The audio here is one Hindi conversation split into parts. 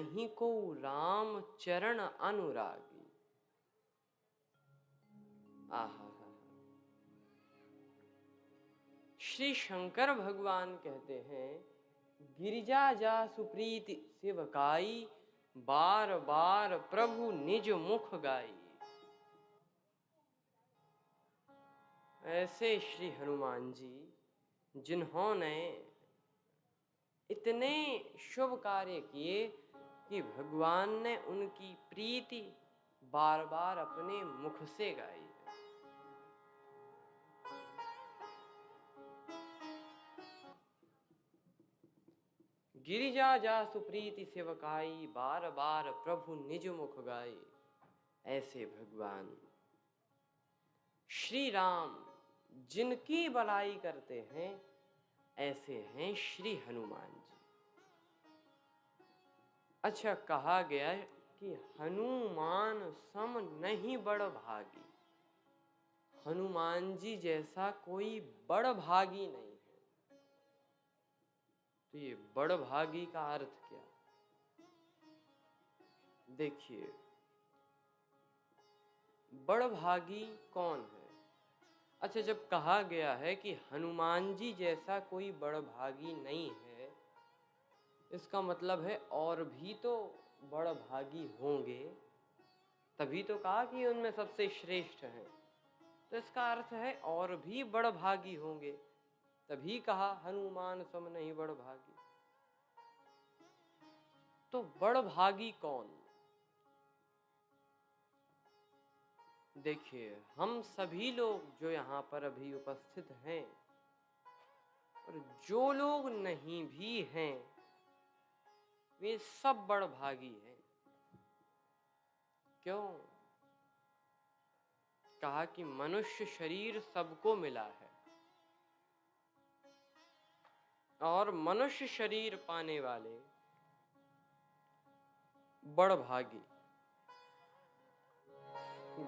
नहीं को राम चरण अनुरागी। आहा, श्री शंकर भगवान कहते हैं, गिरिजा जा सुप्रीति सेवकाई, बार बार प्रभु निज मुख गाई। ऐसे श्री हनुमान जी जिन्होंने इतने शुभ कार्य किए कि भगवान ने उनकी प्रीति बार बार अपने मुख से गाई। गिरिजा जा सुप्रीति सेवकाई, बार बार प्रभु निज मुख गाई। ऐसे भगवान श्री राम जिनकी भलाई करते हैं, ऐसे हैं श्री हनुमान जी। अच्छा, कहा गया कि हनुमान सम नहीं बड़ भागी। हनुमान जी जैसा कोई बड़ भागी नहीं है। तो ये बड़ भागी का अर्थ क्या? देखिए, बड़ भागी कौन है? अच्छा, जब कहा गया है कि हनुमान जी जैसा कोई बड़ भागी नहीं है, इसका मतलब है और भी तो बड़ भागी होंगे, तभी तो कहा कि उनमें सबसे श्रेष्ठ हैं। तो इसका अर्थ है और भी बड़ भागी होंगे, तभी कहा हनुमान सम नहीं बड़ भागी। तो बड़ भागी कौन? देखिए, हम सभी लोग जो यहाँ पर अभी उपस्थित हैं और जो लोग नहीं भी हैं, वे सब बड़ भागी हैं। क्यों? कहा कि मनुष्य शरीर सबको मिला है और मनुष्य शरीर पाने वाले बड़ भागी।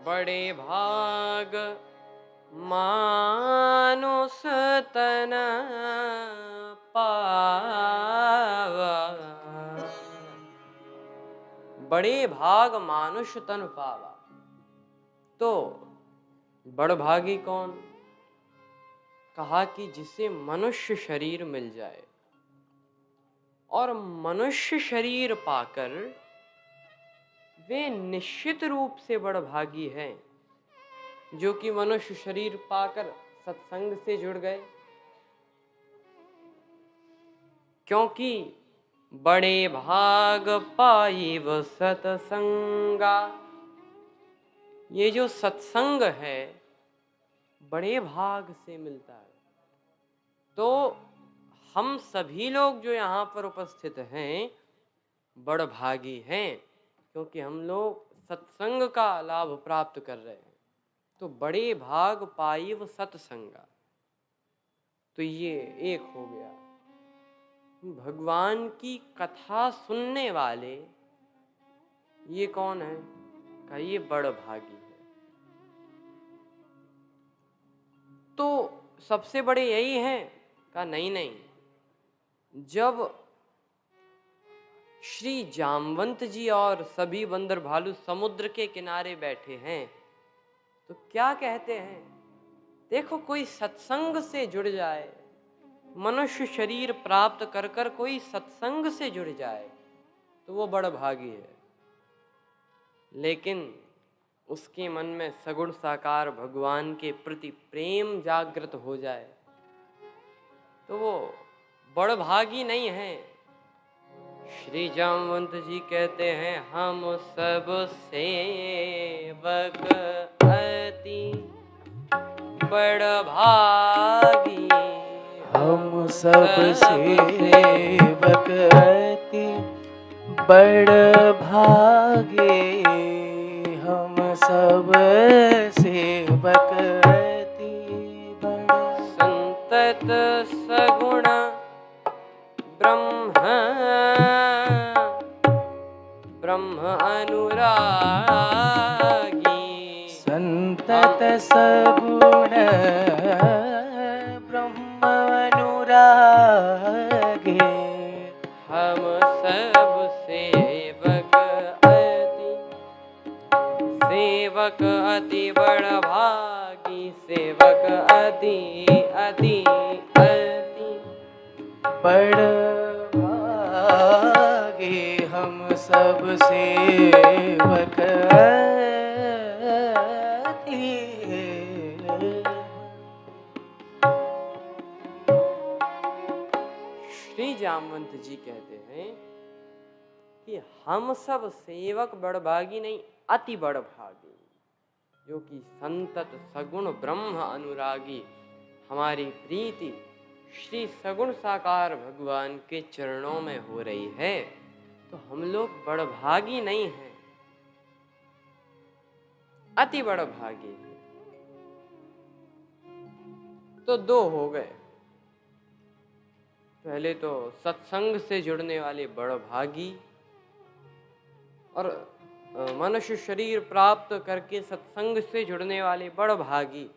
बड़े भाग मानुष तन पावा, बड़े भाग मानुष तन पावा। तो बड़ भागी कौन? कहा कि जिसे मनुष्य शरीर मिल जाए, और मनुष्य शरीर पाकर वे निश्चित रूप से बड़ भागी हैं जो कि मनुष्य शरीर पाकर सत्संग से जुड़ गए। क्योंकि बड़े भाग पाइब सत्संगा, ये जो सत्संग है बड़े भाग से मिलता है। तो हम सभी लोग जो यहाँ पर उपस्थित हैं बड़ भागी हैं, क्योंकि हम लोग सत्संग का लाभ प्राप्त कर रहे हैं। तो बड़े भाग पाइब सत्संगा, तो ये एक हो गया। भगवान की कथा सुनने वाले ये कौन है? का ये बड़ भागी है। तो सबसे बड़े यही हैं? का नहीं। जब श्री जामवंत जी और सभी बंदर भालू समुद्र के किनारे बैठे हैं, तो क्या कहते हैं? देखो, कोई सत्संग से जुड़ जाए, मनुष्य शरीर प्राप्त कर कर कोई सत्संग से जुड़ जाए तो वो बड़ भागी है। लेकिन उसके मन में सगुण साकार भगवान के प्रति प्रेम जागृत हो जाए तो वो बड़ भागी नहीं है। श्री जामवंत जी कहते हैं, हम सब सेवक अति बड़ भागी, हम सब सेवक अति बड़ भागे, हम सब सेवक अति बड़ संतत सगुण ब्रह्म अनुरागी, संतत सगुण ब्रह्म अनुरागे, हम सब सेवक सेवक अति बड़ भागी, सेवक अति अति अति बड़ भागे हम सब सेवक अति। श्री जामवंत जी कहते हैं कि हम सब सेवक बड़भागी नहीं, अति बड़भागी, जो कि संतत सगुण ब्रह्म अनुरागी, हमारी प्रीति श्री सगुण साकार भगवान के चरणों में हो रही है, तो हम लोग बड़भागी नहीं हैं, अति बड़भागी हैं। तो दो हो गए। पहले तो सत्संग से जुड़ने वाले बड़भागी, और मनुष्य शरीर प्राप्त करके सत्संग से जुड़ने वाले बड़भागी,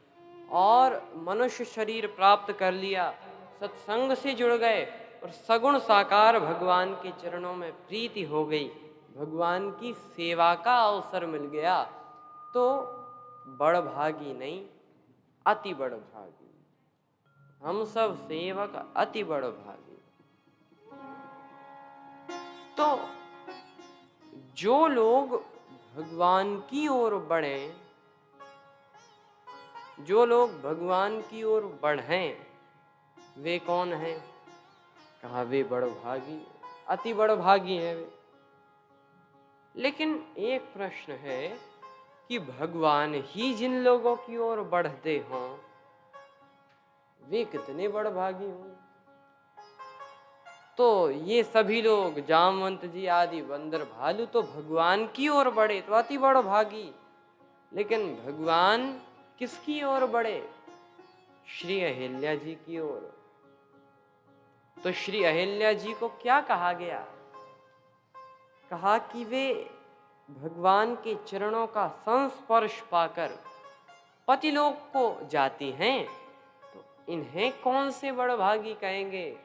और मनुष्य शरीर प्राप्त कर लिया, सत्संग से जुड़ गए और सगुण साकार भगवान के चरणों में प्रीति हो गई, भगवान की सेवा का अवसर मिल गया, तो बड़भागी नहीं, अति बड़भागी। हम सब सेवक अति बड़भागी। तो जो लोग भगवान की ओर बढ़ें, जो लोग भगवान की ओर बढ़ें, वे कौन हैं? कहा वे बड़भागी, अति बड़भागी हैं वे। लेकिन एक प्रश्न है कि भगवान ही जिन लोगों की ओर बढ़ते हों, वे कितने बड़भागी हों? तो ये सभी लोग, जामवंत जी आदि बंदर भालू, तो भगवान की ओर बढ़े तो अति बड़भागी। लेकिन भगवान किसकी ओर बढ़े? श्री अहिल्या जी की ओर। तो श्री अहिल्या जी को क्या कहा गया? कहा कि वे भगवान के चरणों का संस्पर्श पाकर पतिलोक को जाती हैं, तो इन्हें कौन से बड़भागी कहेंगे?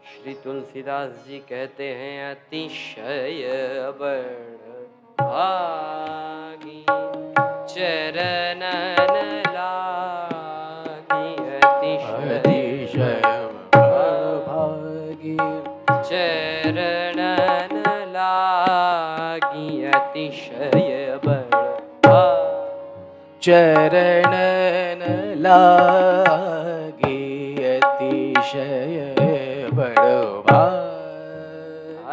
श्री तुलसीदास जी कहते हैं अतिशय बड़भागी चरणन लागी, अतिशय बड़भागी चरणन लागी, अतिशय बड़भागी चरणन लागी, अतिशय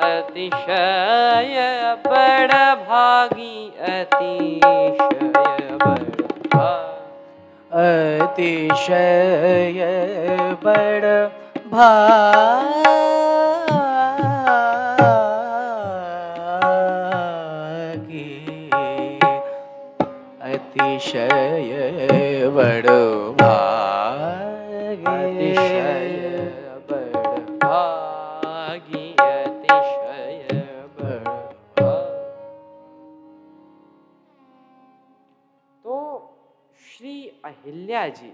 अतिशय बड़भागी, अतिशय बड़भागी, अतिशय बड़भागी, अतिशय बड़भागी, अतिशय बड़भागी, अतिशय बड़भागी। तो श्री अहिल्या जी,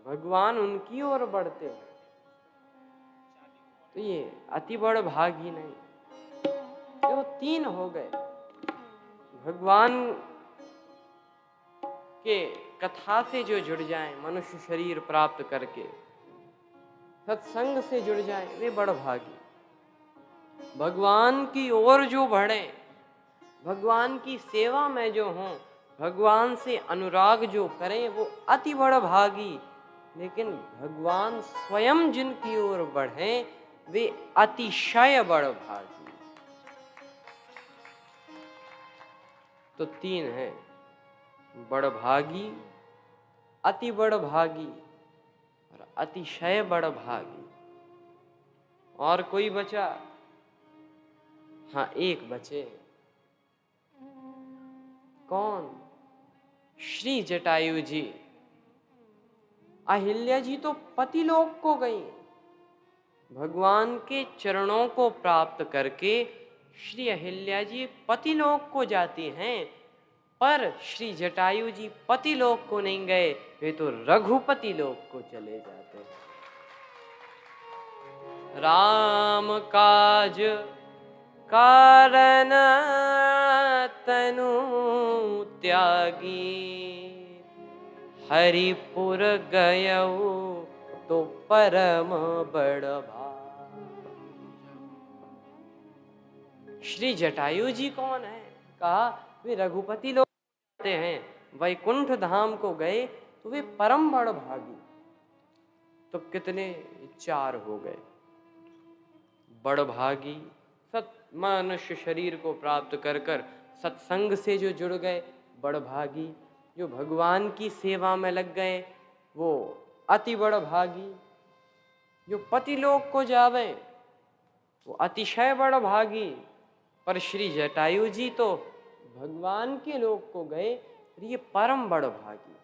भगवान उनकी ओर बढ़ते हैं, तो ये अति बड़भागी नहीं। तो तीन हो गए। भगवान के कथा से जो जुड़ जाएं, मनुष्य शरीर प्राप्त करके सत्संग से जुड़ जाएं, वे बड़भागी। भगवान की ओर जो बढ़ें, भगवान की सेवा में जो हों, भगवान से अनुराग जो करें, वो अति बड़भागी। लेकिन भगवान स्वयं जिनकी ओर बढ़ें, वे अतिशय बड़भागी। तो तीन हैं, बड़भागी, अति बड़भागी और अतिशय बड़भागी। और कोई बचा? हाँ, एक बचे। कौन? श्री जटायु जी। अहिल्या जी तो पतिलोक को गई, भगवान के चरणों को प्राप्त करके श्री अहिल्या जी पतिलोक को जाती हैं, पर श्री जटायु जी पतिलोक को नहीं गए, वे तो रघुपति लोक को चले जाते हैं। राम काज कारण तनु त्यागी, हरिपुर गयऊ तो परम बड़ भाग। श्री जटायु जी कौन है? कहा वे रघुपति लोग आते हैं, वैकुंठ धाम को गए तो वे परम बड़ भागी। तो कितने चार हो गए? बड़ भागी सत मनुष्य शरीर को प्राप्त कर कर सत्संग से जो जुड़ गए, बड़ भागी। जो भगवान की सेवा में लग गए वो अति बड़ भागी। जो पति लोक को जावे वो अतिशय बड़ भागी। पर श्री जटायु जी तो भगवान के लोक को गए, ये परम बड़ भागी।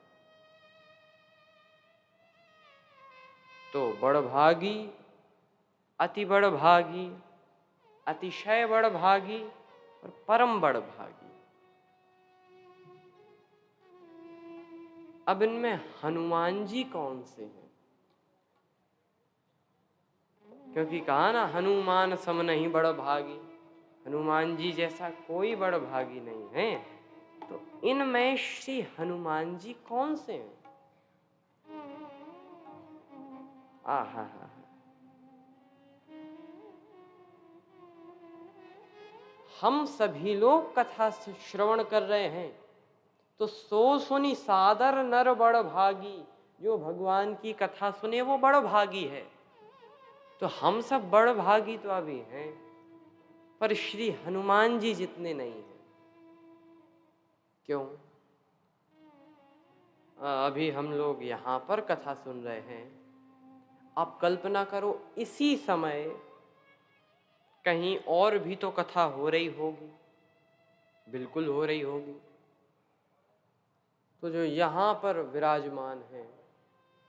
तो बड़ भागी, अति बड़ भागी, अतिशय बड़ भागी और परम बड़ भागी। अब इनमें हनुमान जी कौन से हैं? क्योंकि कहा ना हनुमान सम नहीं बड़ भागी, हनुमान जी जैसा कोई बड़ भागी नहीं है। तो इनमें श्री हनुमान जी कौन से हैं? आहा हा। हम सभी लोग कथा श्रवण कर रहे हैं तो सो सुनी सादर नर बड़ भागी। जो भगवान की कथा सुने वो बड़ भागी है। तो हम सब बड़ भागी तो अभी हैं, पर श्री हनुमान जी जितने नहीं हैं। क्यों? अभी हम लोग यहाँ पर कथा सुन रहे हैं। आप कल्पना करो इसी समय कहीं और भी तो कथा हो रही होगी, बिल्कुल हो रही होगी। तो जो यहाँ पर विराजमान है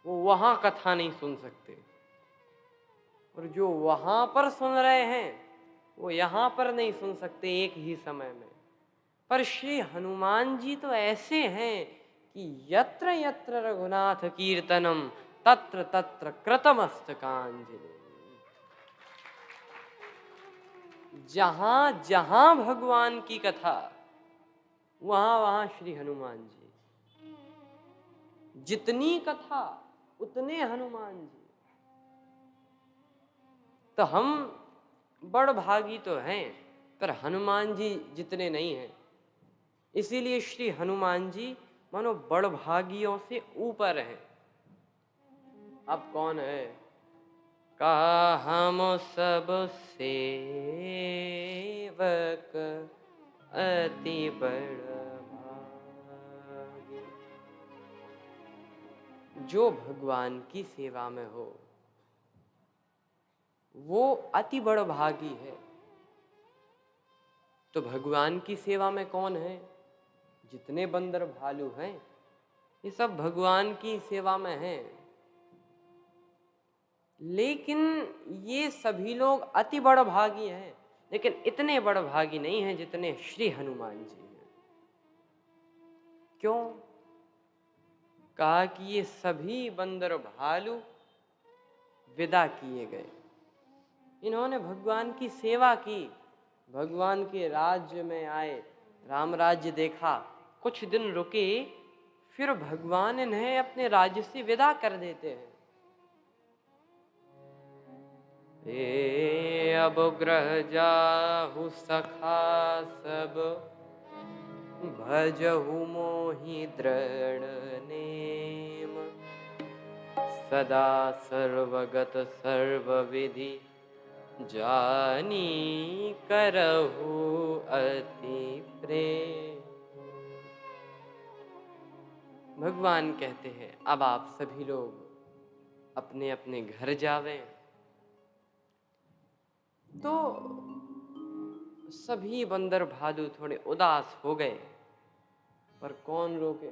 वो वहाँ कथा नहीं सुन सकते, और जो वहाँ पर सुन रहे हैं वो यहाँ पर नहीं सुन सकते एक ही समय में। पर श्री हनुमान जी तो ऐसे हैं कि यत्र यत्र रघुनाथ कीर्तनम तत्र तत्र कृतमस्तकांजलि। जहां जहां भगवान की कथा वहां वहां श्री हनुमान जी। जितनी कथा उतने हनुमान जी। तो हम बड़ भागी तो हैं, पर हनुमान जी जितने नहीं हैं। इसीलिए श्री हनुमान जी मानो बड़ भागियों से ऊपर हैं। अब कौन है? कहा हम सब सेवक अति बड़ भागी। जो भगवान की सेवा में हो वो अति बड़ भागी है। तो भगवान की सेवा में कौन है? जितने बंदर भालू हैं ये सब भगवान की सेवा में हैं। लेकिन ये सभी लोग अति बड़ भागी हैं, लेकिन इतने बड़ भागी नहीं हैं जितने श्री हनुमान जी हैं। क्यों? कहा कि ये सभी बंदर भालू विदा किए गए। इन्होंने भगवान की सेवा की, भगवान के राज्य में आए, राम राज्य देखा, कुछ दिन रुके, फिर भगवान इन्हें अपने राज्य से विदा कर देते हैं। ए अब ग्रह जाहु सखा सब, भजहु मोहि दृढ़ नेम, सदा सर्वगत सर्वविधि, जानी करहु अति प्रेम। भगवान कहते हैं अब आप सभी लोग अपने अपने घर जावें। तो सभी बंदर भालू थोड़े उदास हो गए, पर कौन रोके?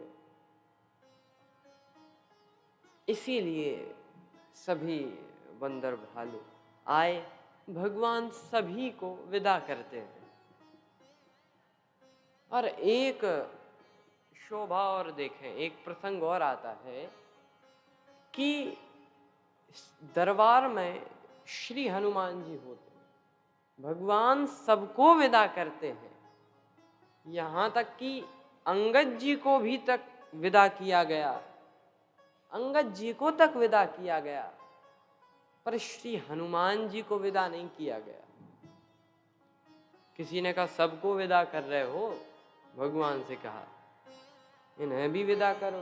इसीलिए सभी बंदर भालू आए, भगवान सभी को विदा करते हैं। और एक शोभा और देखें, एक प्रसंग और आता है कि दरबार में श्री हनुमान जी होते हैं, भगवान सबको विदा करते हैं। यहाँ तक कि अंगद जी को भी तक विदा किया गया, अंगद जी को तक विदा किया गया, पर श्री हनुमान जी को विदा नहीं किया गया। किसी ने कहा सबको विदा कर रहे हो, भगवान से कहा इन्हें भी विदा करो,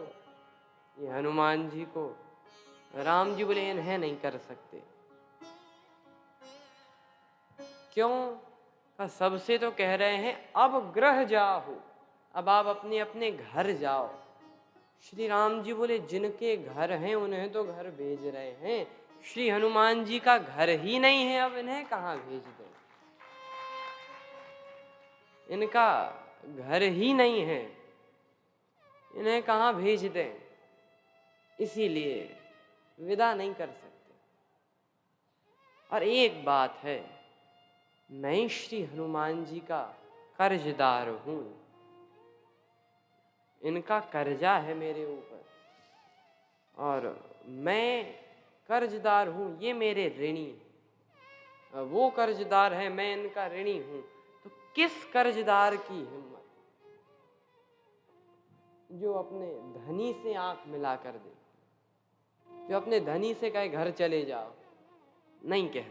ये हनुमान जी को। राम जी बोले इन्हें नहीं कर सकते। क्यों? कहा सबसे तो कह रहे हैं अब गृह जाओ, अब आप अपने अपने घर जाओ। श्री राम जी बोले जिनके घर हैं उन्हें तो घर भेज रहे हैं, श्री हनुमान जी का घर ही नहीं है, अब इन्हें कहाँ भेज दें? इनका घर ही नहीं है, इन्हें कहाँ भेज दें? इसीलिए विदा नहीं कर सकते। और एक बात है, मैं श्री हनुमान जी का कर्जदार हूं, इनका कर्जा है मेरे ऊपर, और मैं कर्जदार हूं, ये मेरे ऋणी हैं। वो कर्जदार है, मैं इनका ऋणी हूं। तो किस कर्जदार की हिम्मत जो अपने धनी से आंख मिला कर दे, जो अपने धनी से कहे घर चले जाओ? नहीं कह